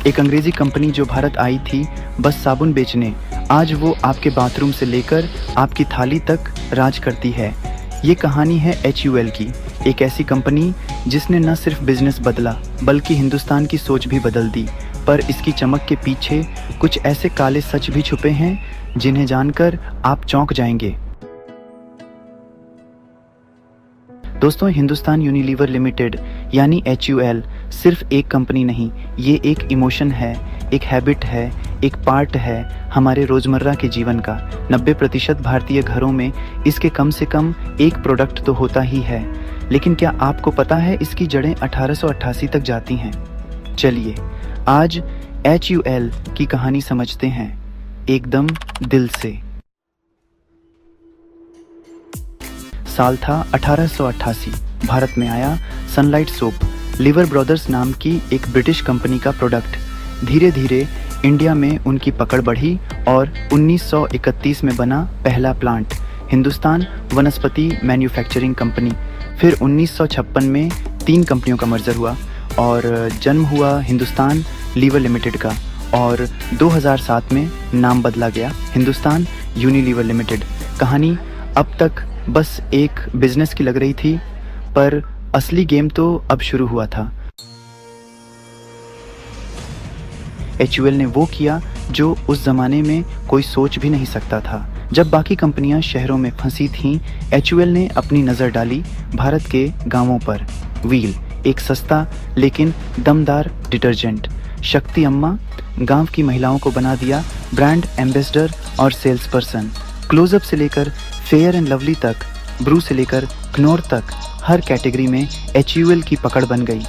एक अंग्रेजी कंपनी जो भारत आई थी बस साबुन बेचने, आज वो आपके बाथरूम से लेकर आपकी थाली तक राज करती है। ये कहानी है HUL की, एक ऐसी कंपनी जिसने न सिर्फ बिजनेस बदला बल्कि हिंदुस्तान की सोच भी बदल दी। पर इसकी चमक के पीछे कुछ ऐसे काले सच भी छुपे हैं जिन्हें जानकर आप चौंक जाएंगे। दोस्तों, हिंदुस्तान यूनिलीवर लिमिटेड यानी HUL सिर्फ एक कंपनी नहीं, ये एक इमोशन है, एक हैबिट है, एक पार्ट है हमारे रोज़मर्रा के जीवन का। 90% भारतीय घरों में इसके कम से कम एक प्रोडक्ट तो होता ही है। लेकिन क्या आपको पता है इसकी जड़ें 1888 तक जाती हैं? चलिए आज HUL की कहानी समझते हैं एकदम दिल से। साल था 1888। भारत में आया सनलाइट सोप, लिवर ब्रदर्स नाम की एक ब्रिटिश कंपनी का प्रोडक्ट। धीरे धीरे इंडिया में उनकी पकड़ बढ़ी और 1931 में बना पहला प्लांट, हिंदुस्तान वनस्पति मैन्युफैक्चरिंग कंपनी। फिर 1956 में 3 कंपनियों का मर्जर हुआ और जन्म हुआ हिंदुस्तान लीवर लिमिटेड का, और 2007 में नाम बदला गया हिंदुस्तान यूनिलीवर लिमिटेड। कहानी अब तक बस एक बिजनेस की लग रही थी, पर असली गेम तो अब शुरू हुआ था। HUL ने वो किया जो उस जमाने में कोई सोच भी नहीं सकता था। जब बाकी कंपनियां शहरों में फंसी थीं, HUL ने अपनी नज़र डाली भारत के गांवों पर। व्हील, एक सस्ता लेकिन दमदार डिटर्जेंट। शक्ति अम्मा, गांव की महिलाओं को बना दिया ब्रांड एम्बेसडर और सेल्स पर्सन। क्लोजअप से लेकर फेयर एंड लवली तक, ब्रू से लेकर कनौर तक, हर कैटेगरी में HUL की पकड़ बन गई।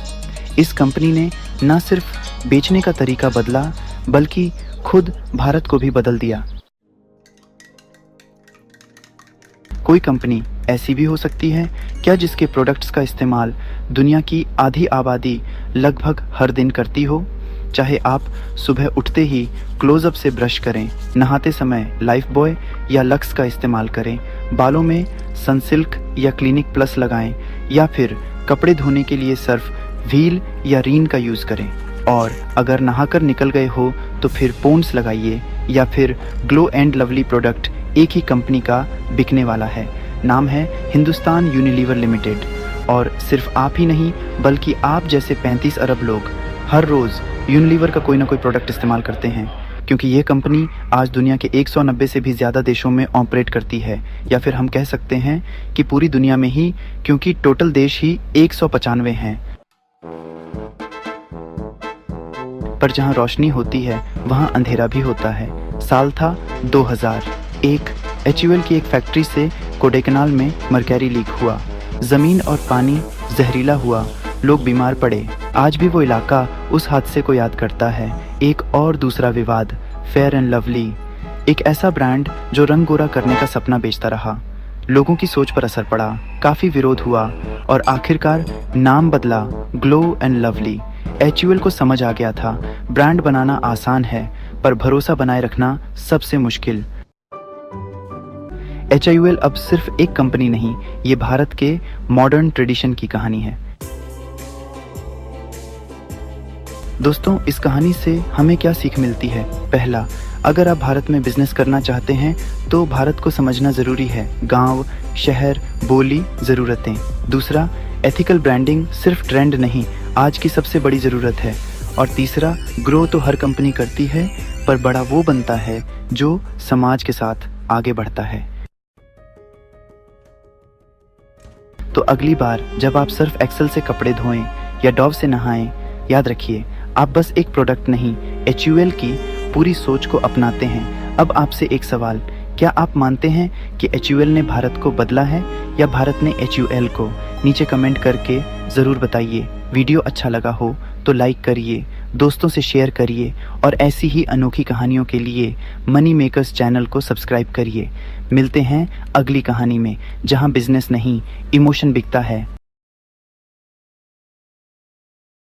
इस कंपनी ने न सिर्फ बेचने का तरीका बदला बल्कि खुद भारत को भी बदल दिया। कोई कंपनी ऐसी भी हो सकती है क्या जिसके प्रोडक्ट्स का इस्तेमाल दुनिया की आधी आबादी लगभग हर दिन करती हो? चाहे आप सुबह उठते ही क्लोजअप से ब्रश करें, नहाते समय लाइफ बॉय या लक्स का इस्तेमाल करें, बालों में सनसिल्क या क्लिनिक प्लस लगाएं, या फिर कपड़े धोने के लिए सर्फ व्हील या रीन का यूज़ करें, और अगर नहाकर निकल गए हो तो फिर पोंड्स लगाइए, या फिर ग्लो एंड लवली प्रोडक्ट एक ही कंपनी का बिकने वाला है। नाम है हिंदुस्तान यूनिलीवर लिमिटेड। और सिर्फ आप ही नहीं बल्कि आप जैसे 35 अरब लोग हर रोज़ यूनिलीवर का कोई ना कोई प्रोडक्ट इस्तेमाल करते हैं, क्योंकि ये कंपनी आज दुनिया के 190 से भी ज़्यादा देशों में ऑपरेट करती है, या फिर हम कह सकते हैं कि पूरी दुनिया में ही, क्योंकि टोटल देश ही 195 हैं। पर जहाँ रोशनी होती है वहाँ अंधेरा भी होता है। साल था 2001। HUL की एक फैक्ट्री से कोडेकनाल में मरकरी लीक हुआ। ज़मीन और पानी जहरीला हुआ, लोग बीमार पड़े। आज भी वो इलाका उस हादसे को याद करता है। एक और दूसरा विवाद, फेयर एंड लवली, एक ऐसा ब्रांड जो रंग गोरा करने का सपना बेचता रहा। लोगों की सोच पर असर पड़ा, काफ़ी विरोध हुआ और आखिरकार नाम बदला ग्लो एंड लवली। HUL को समझ आ गया था ब्रांड बनाना आसान है पर भरोसा बनाए रखना सबसे मुश्किल। HUL अब सिर्फ एक कंपनी नहीं, ये भारत के मॉडर्न ट्रेडिशन की कहानी है। दोस्तों, इस कहानी से हमें क्या सीख मिलती है? पहला, अगर आप भारत में बिजनेस करना चाहते हैं तो भारत को समझना ज़रूरी है। गांव, शहर, बोली, ज़रूरतें। दूसरा, एथिकल ब्रांडिंग सिर्फ ट्रेंड नहीं, आज की सबसे बड़ी ज़रूरत है। और तीसरा, ग्रो तो हर कंपनी करती है पर बड़ा वो बनता है जो समाज के साथ आगे बढ़ता है। तो अगली बार जब आप सिर्फ एक्सेल से कपड़े धोएं या डॉव से नहाएं, याद रखिए आप बस एक प्रोडक्ट नहीं, HUL की पूरी सोच को अपनाते हैं। अब आपसे एक सवाल, क्या आप मानते हैं कि HUL ने भारत को बदला है या भारत ने HUL को? नीचे कमेंट करके ज़रूर बताइए। वीडियो अच्छा लगा हो तो लाइक करिए, दोस्तों से शेयर करिए और ऐसी ही अनोखी कहानियों के लिए मनी मेकर्स चैनल को सब्सक्राइब करिए। मिलते हैं अगली कहानी में, जहां बिजनेस नहीं, इमोशन बिकता है।